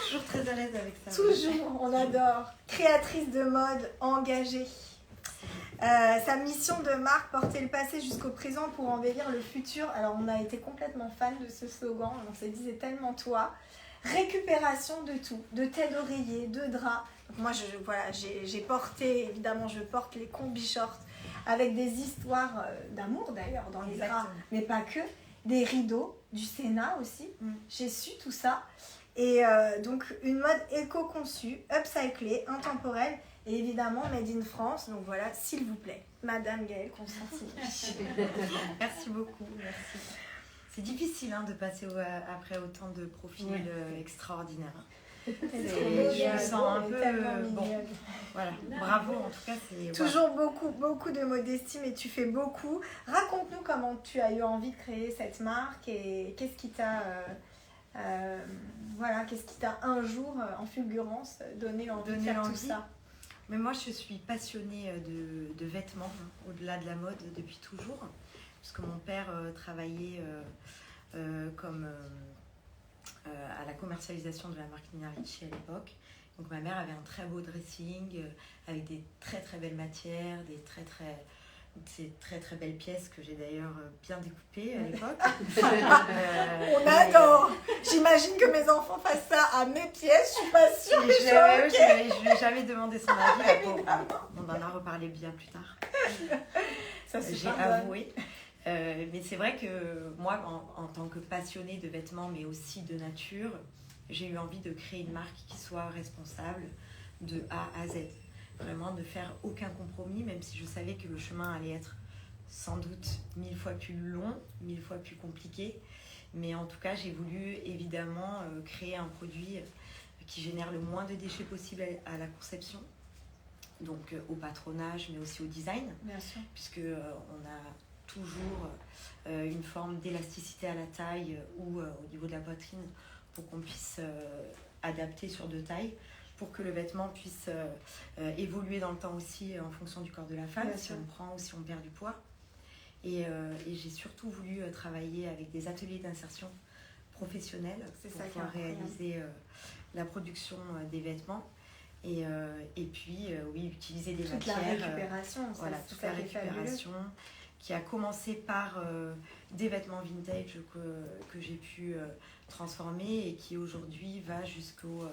Toujours très à l'aise avec ça. Toujours, on adore. Créatrice de mode, engagée. Sa mission de marque, porter le passé jusqu'au présent pour embellir le futur. Alors on a été complètement fan de ce slogan, on s'est dit c'est tellement toi. Récupération de tout, de tête d'oreiller, de draps. Donc moi j'ai porté, évidemment je porte les combi shorts avec des histoires d'amour d'ailleurs dans les draps, mais pas que. Des rideaux, du Sénat aussi, j'ai su tout ça. Et donc une mode éco-conçue, upcyclée, intemporelle. Et évidemment, Made in France. Donc voilà, s'il vous plaît, Madame Gaëlle Constantini. Merci beaucoup, merci. C'est difficile de passer après autant de profils extraordinaires. Je me sens un peu... bon, voilà, bravo en tout cas. Toujours beaucoup de modestie, mais tu fais beaucoup. Raconte-nous comment tu as eu envie de créer cette marque et qu'est-ce qui t'a... qu'est-ce qui t'a un jour, en fulgurance, donné envie de faire tout ça? Mais moi, je suis passionnée de vêtements, au-delà de la mode, depuis toujours. Puisque mon père travaillait à la commercialisation de la marque Nina Ricci à l'époque. Donc ma mère avait un très beau dressing, avec des très très belles matières, des très très belles pièces que j'ai d'ailleurs bien découpées à l'époque. On adore. J'imagine que mes enfants fassent ça à mes pièces, je suis pas sûre. Je lui ai jamais demandé son avis. On en a reparlé bien plus tard. Ça, j'ai avoué. Mais c'est vrai que moi, en tant que passionnée de vêtements, mais aussi de nature, j'ai eu envie de créer une marque qui soit responsable de A à Z. Vraiment de faire aucun compromis, même si je savais que le chemin allait être sans doute 1000 fois plus long, 1000 fois plus compliqué. Mais en tout cas, j'ai voulu évidemment créer un produit qui génère le moins de déchets possible à la conception, donc au patronage, mais aussi au design. Bien sûr. Puisque on a toujours une forme d'élasticité à la taille ou au niveau de la poitrine pour qu'on puisse adapter sur 2 tailles, pour que le vêtement puisse évoluer dans le temps aussi en fonction du corps de la femme, si on prend ou si on perd du poids. Et j'ai surtout voulu travailler avec des ateliers d'insertion professionnels pour pouvoir réaliser la production des vêtements. Et puis, utiliser des matières. Toute la récupération. Toute la récupération qui a commencé par des vêtements vintage que j'ai pu transformer et qui aujourd'hui va jusqu'au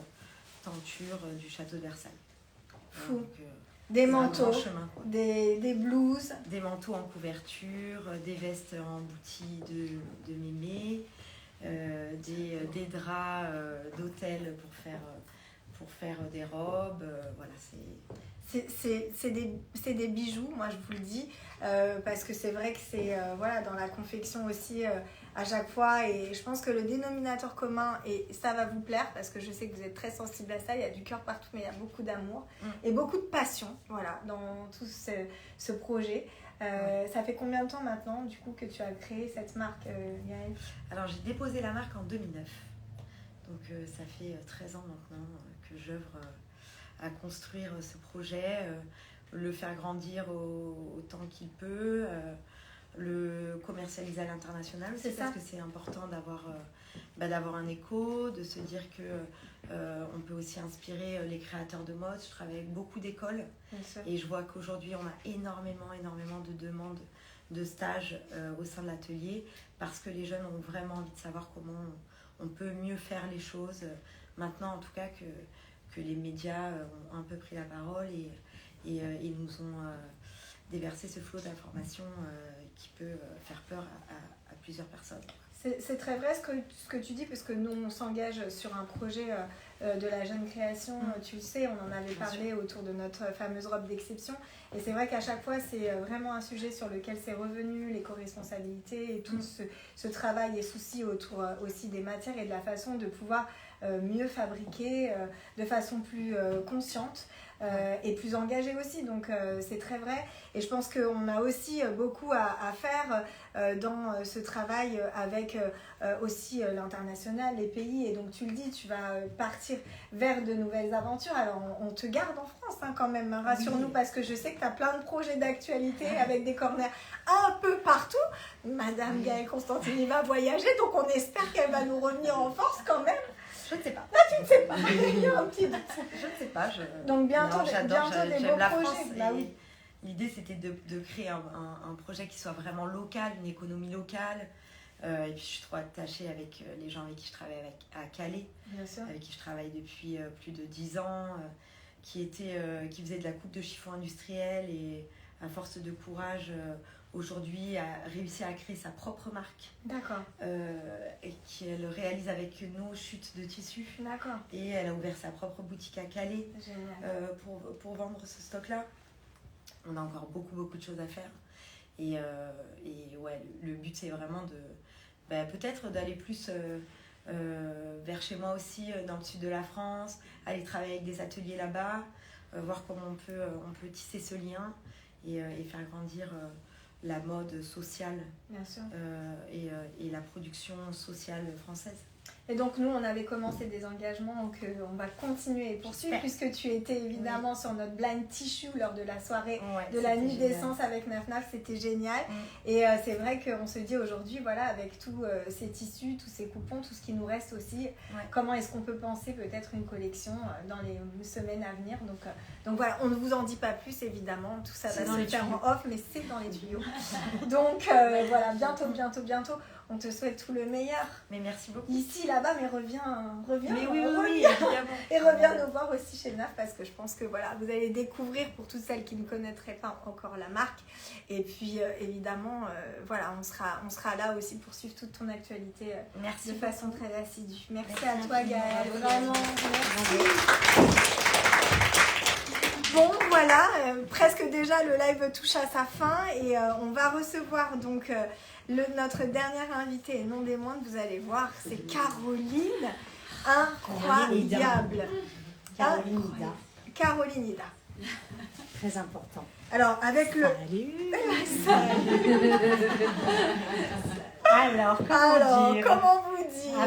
tenture du château de Versailles. Fou. Donc, Des c'est un manteaux, grand chemin, quoi. des blouses. Des manteaux en couverture, des vestes embouties de mémé, des draps d'hôtel pour faire des robes. Voilà, C'est des bijoux, moi je vous le dis, parce que c'est vrai que c'est voilà, dans la confection aussi à chaque fois. Et je pense que le dénominateur commun, et ça va vous plaire, parce que je sais que vous êtes très sensible à ça, il y a du cœur partout, mais il y a beaucoup d'amour et beaucoup de passion, voilà, dans tout ce projet. Ça fait combien de temps maintenant, du coup, que tu as créé cette marque, Yael ? Alors, j'ai déposé la marque en 2009. Donc, ça fait 13 ans maintenant que j'œuvre à construire ce projet, le faire grandir autant qu'il peut, le commercialiser à l'international aussi, parce que c'est important d'avoir un écho, de se dire que on peut aussi inspirer les créateurs de mode. Je travaille avec beaucoup d'écoles et je vois qu'aujourd'hui on a énormément de demandes de stages au sein de l'atelier, parce que les jeunes ont vraiment envie de savoir comment on peut mieux faire les choses maintenant, en tout cas que les médias ont un peu pris la parole et nous ont déversé ce flot d'informations qui peut faire peur à plusieurs personnes. C'est très vrai ce que tu dis, parce que nous, on s'engage sur un projet de la jeune création. Tu le sais, on en avait parlé autour de notre fameuse robe d'exception. Et c'est vrai qu'à chaque fois, c'est vraiment un sujet sur lequel c'est revenu, l'éco-responsabilité et tout ce travail et souci autour aussi des matières et de la façon de pouvoir mieux fabriquer de façon plus consciente. Et plus engagée aussi, donc c'est très vrai. Et je pense qu'on a aussi beaucoup à faire dans ce travail avec aussi l'international, les pays. Et donc tu le dis, tu vas partir vers de nouvelles aventures. Alors on te garde en France quand même, hein, rassure-nous, parce que je sais que tu as plein de projets d'actualité avec des corners un peu partout. Madame Gaëlle Constantini va voyager, donc on espère qu'elle va nous revenir en force quand même. Je ne sais pas. Ah, tu ne sais pas. Il y a un petit doute. Je ne sais pas. Donc bientôt, j'aime des beaux la projets. France. Bah, oui. L'idée, c'était de créer un projet qui soit vraiment local, une économie locale. Et puis, je suis trop attachée avec les gens avec qui je travaille à Calais, avec qui je travaille depuis plus de 10 ans, qui faisaient de la coupe de chiffon industriel et à force de courage, aujourd'hui, a réussi à créer sa propre marque. D'accord. Et qu'elle réalise avec nos chutes de tissu. D'accord. Et elle a ouvert sa propre boutique à Calais pour vendre ce stock-là. On a encore beaucoup de choses à faire. Et ouais, le but, c'est vraiment peut-être d'aller plus vers chez moi aussi, dans le sud de la France, aller travailler avec des ateliers là-bas, voir comment on peut tisser ce lien et faire grandir la mode sociale. Bien sûr. Et la production sociale française. Et donc nous, on avait commencé des engagements qu'on va continuer et poursuivre, puisque tu étais évidemment sur notre blind tissue lors de la soirée de la nuit d'essence avec 9-9, c'était génial. Et c'est vrai qu'on se dit aujourd'hui, voilà, avec tous ces tissus, tous ces coupons, tout ce qui nous reste aussi, comment est-ce qu'on peut penser peut-être une collection dans les semaines à venir. Donc voilà, on ne vous en dit pas plus évidemment, tout ça va se faire en off, mais c'est dans les tuyaux. Donc voilà, bientôt. On te souhaite tout le meilleur. Mais merci beaucoup. Ici, là-bas, mais reviens. Mais oui, évidemment. Et reviens nous voir aussi chez Neuf, parce que je pense que voilà, vous allez découvrir pour toutes celles qui ne connaîtraient pas encore la marque. Et puis, évidemment, voilà, on sera là aussi pour suivre toute ton actualité de façon très assidue. Merci à toi, Gaëlle. Vraiment, merci. Bon, voilà, presque déjà le live touche à sa fin et on va recevoir donc notre dernière invitée et non des moindres, vous allez voir, c'est Caroline. Incroyable. Caroline Ida. Très important. Alors, avec le... Alors, comment vous dire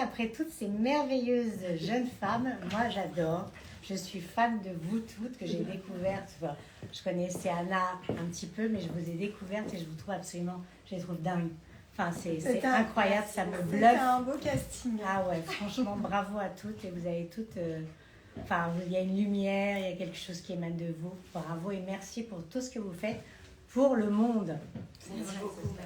après toutes ces merveilleuses jeunes femmes, moi j'adore. Je suis fan de vous toutes, que j'ai découvertes. Enfin, je connaissais Anna un petit peu, mais je vous ai découvertes et je vous trouve absolument, je les trouve dingues. Enfin, c'est incroyable, ça me bluffe. C'est un beau casting. Ah ouais, franchement, bravo à toutes. Et vous avez toutes... Enfin, il y a une lumière, il y a quelque chose qui émane de vous. Bravo et merci pour tout ce que vous faites pour le monde.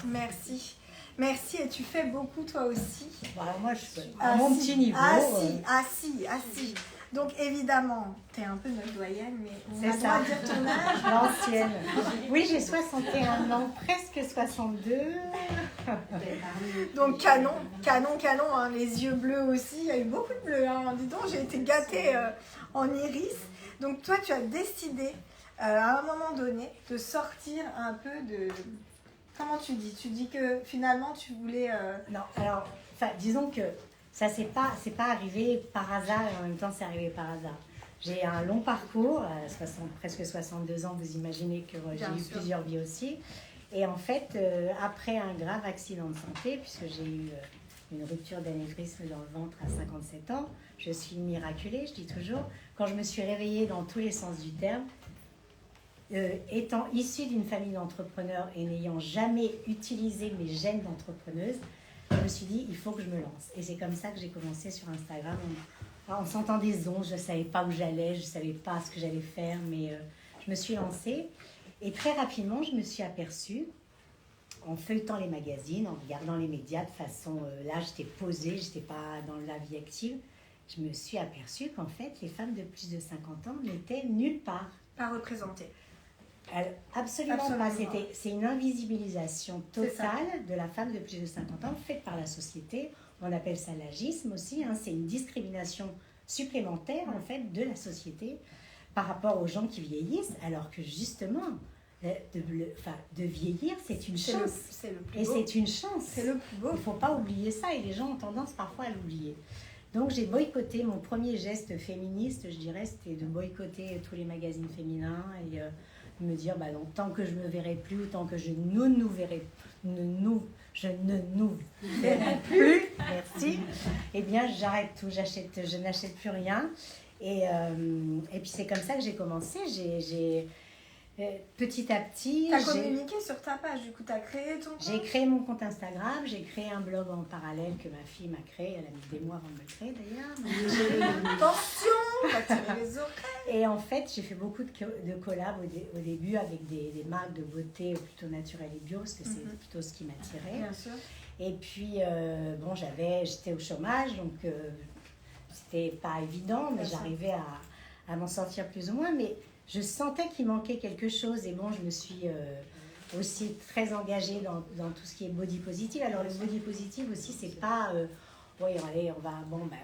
Merci. Merci, et tu fais beaucoup toi aussi. Voilà, moi, à mon petit niveau. Si. Donc évidemment, tu es un peu notre doyenne, mais on C'est va ça. pas dire ton âge. L'ancienne. Oui, j'ai 61 ans, presque 62. Donc canon, hein, les yeux bleus aussi. Il y a eu beaucoup de bleus. Hein. Dis donc, j'ai été gâtée en iris. Donc toi, tu as décidé à un moment donné de sortir un peu de... Comment tu dis? Tu dis que finalement, tu voulais... Non, alors, disons que ça, c'est pas arrivé par hasard et en même temps, c'est arrivé par hasard. J'ai un long parcours, presque 62 ans, vous imaginez que j'ai eu plusieurs vies aussi. Et en fait, après un grave accident de santé, puisque j'ai eu une rupture d'anévrisme dans le ventre à 57 ans, je suis miraculée, je dis toujours. Quand je me suis réveillée dans tous les sens du terme, étant issue d'une famille d'entrepreneurs et n'ayant jamais utilisé mes gènes d'entrepreneuse, je me suis dit, il faut que je me lance. Et c'est comme ça que j'ai commencé sur Instagram. En sentant des ondes, je ne savais pas où j'allais, je ne savais pas ce que j'allais faire, mais je me suis lancée. Et très rapidement, je me suis aperçue, en feuilletant les magazines, en regardant les médias de façon... là, j'étais posée, je n'étais pas dans la vie active. Je me suis aperçue qu'en fait, les femmes de plus de 50 ans n'étaient nulle part. Pas représentées. Absolument pas. C'est une invisibilisation totale de la femme de plus de 50 ans faite par la société. On appelle ça l'agisme aussi. Hein. C'est une discrimination supplémentaire en fait de la société par rapport aux gens qui vieillissent, alors que justement, de vieillir, c'est une chance. C'est le plus et beau. c'est une chance. C'est le plus beau. Il ne faut pas oublier ça et les gens ont tendance parfois à l'oublier. Donc j'ai boycotté, mon premier geste féministe, je dirais, c'était de boycotter tous les magazines féminins et me dire, donc, tant que je ne me verrai plus, tant que je ne nous verrai plus, merci, eh bien j'arrête tout, je n'achète plus rien. Et puis c'est comme ça que j'ai commencé. Petit à petit... Tu as communiqué sur ta page, du coup tu as créé ton compte. J'ai créé mon compte Instagram, j'ai créé un blog en parallèle que ma fille m'a créé. Elle a mis des mois avant de me créer d'ailleurs. Attention, t'as tiré les oreilles. Et en fait, j'ai fait beaucoup de collabs au début avec des marques de beauté plutôt naturelles et bio, parce que c'est plutôt ce qui m'attirait. Bien sûr. Et puis, j'étais au chômage, donc c'était pas évident, mais j'arrivais à m'en sortir plus ou moins. Mais je sentais qu'il manquait quelque chose et je me suis aussi très engagée dans tout ce qui est body positive. Alors le body positive aussi, c'est pas allez, on va,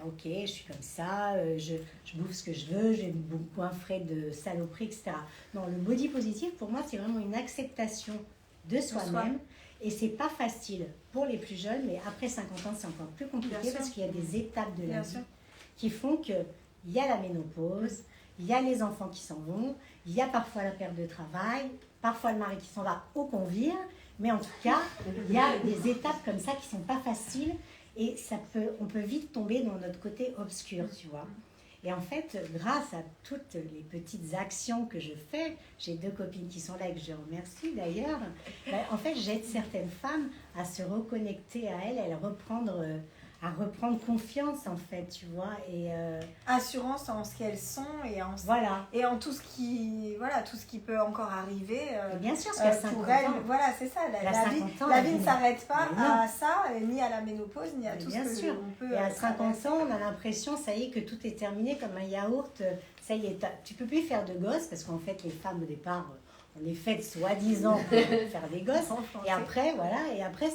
ok, je suis comme ça, je bouffe ce que je veux, j'ai beaucoup coiffrer de saloperies, etc. Non, le body positive, pour moi, c'est vraiment une acceptation de soi-même. Et c'est pas facile pour les plus jeunes, mais après 50 ans, c'est encore plus compliqué parce qu'il y a des étapes de la vie qui font qu'il y a la ménopause, il y a les enfants qui s'en vont, il y a parfois la perte de travail, parfois le mari qui s'en va au convire, mais en tout cas, il y a des étapes comme ça qui sont pas faciles et on peut vite tomber dans notre côté obscur, tu vois. Et en fait, grâce à toutes les petites actions que je fais, j'ai 2 copines qui sont là et que je remercie d'ailleurs, en fait, j'aide certaines femmes à se reconnecter à elles, à reprendre confiance en fait, tu vois, et assurance en ce qu'elles sont et en tout ce qui peut encore arriver. Et bien sûr, parce qu'à 50 pour elles, ans, voilà, c'est ça. La vie ne s'arrête pas à ça, ni à la ménopause, ni à tout bien ce sûr. qu'on peut. Et à 50 ans, on a l'impression, ça y est, que tout est terminé comme un yaourt. Ça y est, tu peux plus faire de gosses parce qu'en fait, les femmes au départ. On est faites soi-disant pour faire des gosses. Et après,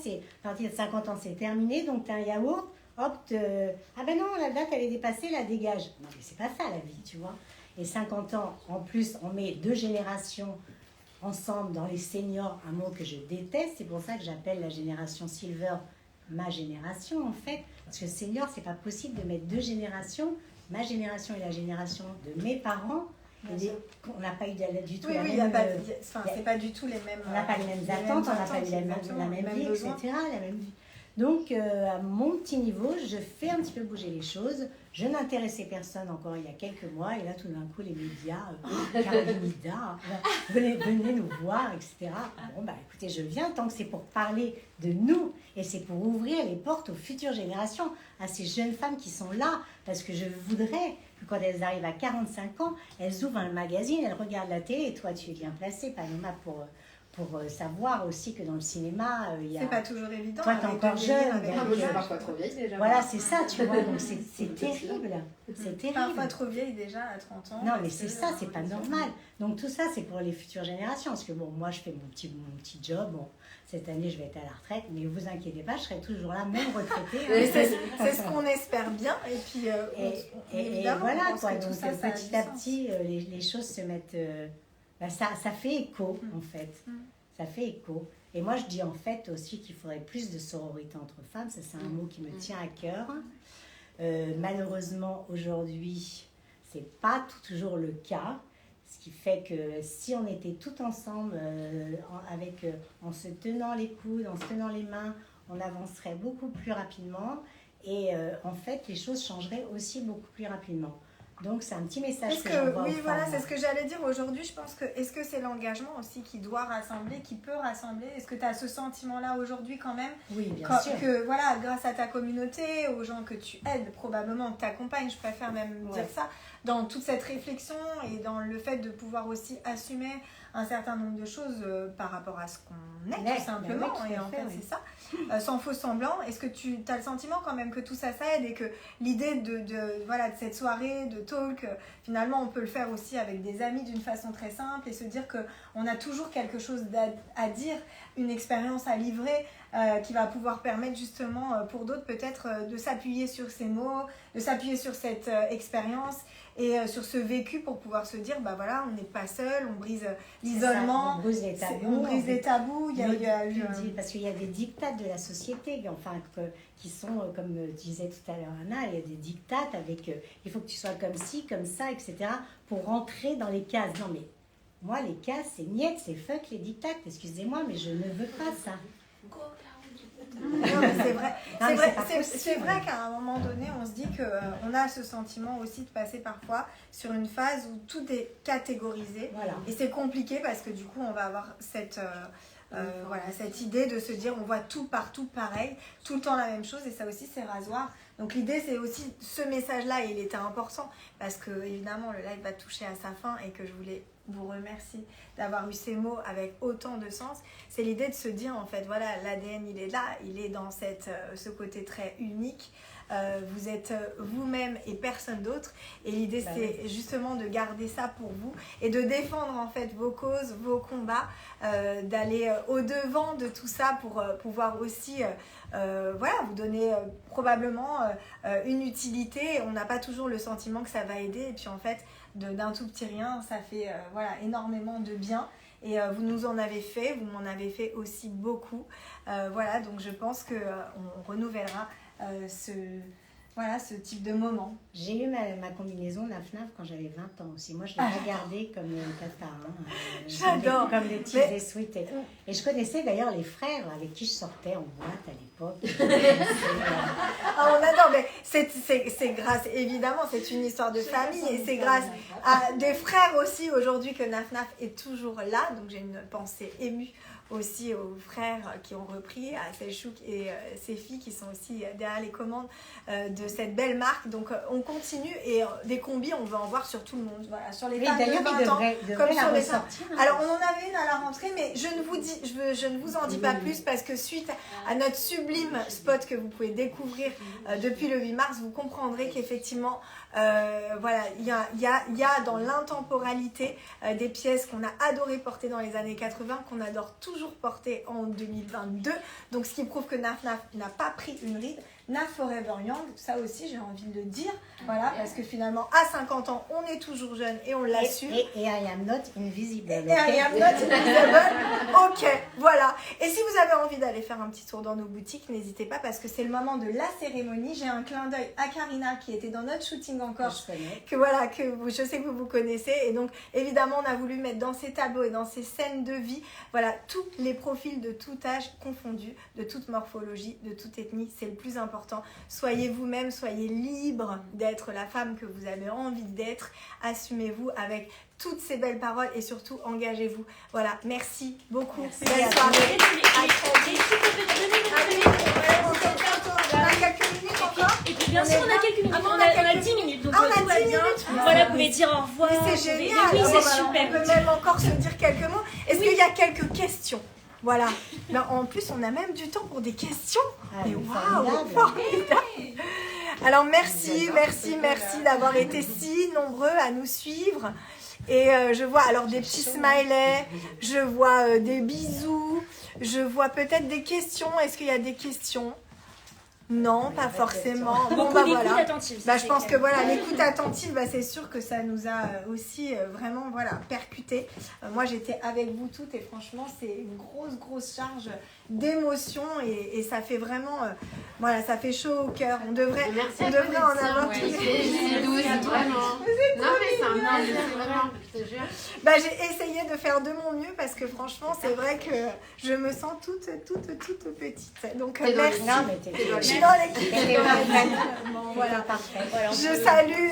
c'est à partir de 50 ans, c'est terminé. Donc, tu as un yaourt. Hop, ah ben non, la date elle est dépassée, la dégage. Non mais c'est pas ça la vie, tu vois. Et 50 ans, en plus, on met 2 générations ensemble dans les seniors, un mot que je déteste. C'est pour ça que j'appelle la génération silver ma génération en fait. Parce que senior, c'est pas possible de mettre 2 générations. Ma génération et la génération de mes parents. On n'a pas eu du tout la même... c'est pas du tout les mêmes... On n'a pas les mêmes attentes, on n'a pas eu la même vie, etc. La même vie. Donc, à mon petit niveau, je fais un petit peu bouger les choses. Je n'intéressais personne encore il y a quelques mois. Et là, tout d'un coup, les médias, Caroline Ida, venez nous voir, etc. Écoutez, je viens tant que c'est pour parler de nous. Et c'est pour ouvrir les portes aux futures générations, à ces jeunes femmes qui sont là. Parce que je voudrais que quand elles arrivent à 45 ans, elles ouvrent un magazine, elles regardent la télé. Et toi, tu es bien placée, Paloma, pour pour savoir aussi que dans le cinéma, il y a... C'est pas toujours évident. Toi, t'es encore jeune. Avec Moi, je suis parfois trop vieille déjà. Voilà, c'est ça, tu vois. Donc, c'est terrible. C'est terrible. Parfois trop vieille déjà à 30 ans. Non, mais c'est ça, c'est pas normal. Donc, tout ça, c'est pour les futures générations. Parce que, bon, moi, je fais mon petit job. Bon, cette année, je vais être à la retraite. Mais vous inquiétez pas, je serai toujours là, même retraitée. C'est ce qu'on espère bien. Et puis, et voilà, quoi. Donc, petit à petit, les choses se mettent... ça fait écho, en fait. Ça fait écho. Et moi, je dis en fait aussi qu'il faudrait plus de sororité entre femmes. Ça, c'est un mot qui me tient à cœur. Malheureusement, aujourd'hui, c'est pas toujours le cas. Ce qui fait que si on était tout ensemble, en se tenant les coudes, en se tenant les mains, on avancerait beaucoup plus rapidement. Et en fait, les choses changeraient aussi beaucoup plus rapidement. Donc, c'est un petit message que j'envoie aux femmes. Oui, voilà, c'est ce que j'allais dire aujourd'hui. Je pense que, est-ce que c'est l'engagement aussi qui doit rassembler, qui peut rassembler? Est-ce que tu as ce sentiment-là aujourd'hui quand même? Oui, bien sûr. Que, voilà, grâce à ta communauté, aux gens que tu aides, probablement, que tu accompagnes, je préfère même dire ça, dans toute cette réflexion et dans le fait de pouvoir aussi assumer un certain nombre de choses par rapport à ce qu'on est, tout simplement. Et en fait, c'est ça. Sans faux semblant, est-ce que tu as le sentiment quand même que tout ça aide et que l'idée de cette soirée, de talk, finalement, on peut le faire aussi avec des amis d'une façon très simple et se dire qu'on a toujours quelque chose à dire, une expérience à livrer qui va pouvoir permettre justement pour d'autres peut-être de s'appuyer sur ces mots, de s'appuyer sur cette expérience et sur ce vécu pour pouvoir se dire, bah voilà, on n'est pas seul, on brise l'isolement, on brise les tabous. On brise les tabous. Parce qu'il y a des dictats de la société, enfin, qui sont, comme disait tout à l'heure Anna, il y a des dictats avec, il faut que tu sois comme ci, comme ça, etc., pour rentrer dans les cases. Non, mais moi, les cases, c'est niet, c'est fuck les dictats, excusez-moi, mais je ne veux pas ça. Non, mais c'est vrai. C'est vrai qu'à un moment donné, on se dit qu'on a ce sentiment aussi de passer parfois sur une phase où tout est catégorisé. Voilà. Et c'est compliqué parce que du coup, on va avoir cette idée de se dire on voit tout partout pareil, tout le temps la même chose, et ça aussi, c'est rasoir. Donc l'idée, c'est aussi ce message-là, il était important parce que évidemment, le live va toucher à sa fin et que je voulais vous remercier d'avoir eu ces mots avec autant de sens. C'est l'idée de se dire, en fait, voilà, l'ADN, il est là, il est dans ce côté très unique. Vous êtes vous-même et personne d'autre. Et l'idée, c'est justement de garder ça pour vous et de défendre, en fait, vos causes, vos combats, d'aller au-devant de tout ça pour pouvoir aussi... vous donner probablement une utilité. On n'a pas toujours le sentiment que ça va aider. Et puis, en fait, d'un tout petit rien, ça fait énormément de bien. Et vous nous en avez fait, vous m'en avez fait aussi beaucoup. Donc je pense qu'on renouvellera ce type de moment. J'ai eu ma combinaison NAF-NAF quand j'avais 20 ans aussi. Moi, je l'ai regardée comme Tata. J'adore. Comme les petits essuies. Et je connaissais d'ailleurs les frères avec qui je sortais en boîte à l'époque. On adore, mais c'est grâce, évidemment, c'est une histoire de famille et c'est grâce à des frères aussi aujourd'hui que NAF-NAF est toujours là. Donc j'ai une pensée émue aussi aux frères qui ont repris, à Selchouk et ses filles qui sont aussi derrière les commandes de cette belle marque. Donc on continue et des combis, on va en voir sur tout le monde. Voilà, sur les femmes de 20 ans, comme sur les femmes. Alors on en avait une à la rentrée, mais je ne vous en dis pas plus parce que suite à notre sublime spot que vous pouvez découvrir depuis le 8 mars, vous comprendrez qu'effectivement, il y a dans l'intemporalité des pièces qu'on a adoré porter dans les années 80, qu'on adore toujours porter en 2022. Donc ce qui prouve que NAF-NAF n'a pas pris une ride. NAF Forever Young, ça aussi j'ai envie de le dire, voilà, parce que finalement à 50 ans on est toujours jeune et on l'assume. Et I am not invisible. Et I am not invisible. Ok, voilà. Et si vous avez envie d'aller faire un petit tour dans nos boutiques, n'hésitez pas parce que c'est le moment de la cérémonie. J'ai un clin d'œil à Karina qui était dans notre shooting en Corse, je sais que vous connaissez. Et donc évidemment on a voulu mettre dans ces tableaux et dans ces scènes de vie, voilà, tous les profils de tout âge confondus, de toute morphologie, de toute ethnie. C'est le plus important. Soyez vous-même, soyez libre d'être la femme que vous avez envie d'être. Assumez-vous avec toutes ces belles paroles et surtout engagez-vous. Voilà, merci beaucoup. Merci. Belle soirée. On a quelques minutes encore. Et puis bien sûr, on a quelques minutes. Ah bon, On a 10 minutes. Donc on a tout va 10 bien. minutes. Voilà, vous pouvez dire au revoir. Mais c'est vous pouvez- génial. Oui, Oh, c'est bah, super. on peut même encore se dire quelques mots. Est-ce qu'il y a quelques questions? Voilà. Non, en plus, on a même du temps pour des questions. Ah, Mais mais waouh, formidable. formidable. Alors merci d'avoir été si nombreux à nous suivre. Et je vois alors des petits smileys, je vois des bisous, je vois peut-être des questions. Est-ce qu'il y a des questions? Non, pas forcément. Bon, Beaucoup bah d'écoute voilà. attentive. Bah, je pense que voilà, l'écoute attentive, bah, c'est sûr que ça nous a aussi vraiment percuté. Moi, j'étais avec vous toutes et franchement, c'est une grosse charge d'émotion et ça fait vraiment, ça fait chaud au cœur. On devrait en avoir tous les C'est douce, vraiment. Non, mais c'est un plaisir, vraiment, je te jure. Bah, j'ai essayé de faire de mon mieux parce que franchement, c'est vrai que je me sens toute petite. Donc, T'es dans merci. Non, mais t'es Je suis dans l'équipe. T'es parfaite. Bon, voilà. Parfait. Voilà, on Je peut- salue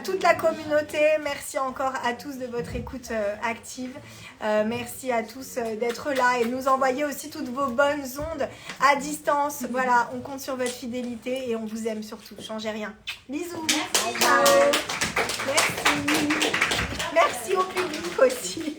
toute la communauté. Merci encore à tous de votre écoute active. Merci à tous d'être là et de nous envoyer aussi toutes vos bonnes ondes à distance. Voilà, on compte sur votre fidélité et on vous aime surtout. Changez rien. Bisous. Ciao. Merci. Merci au public aussi.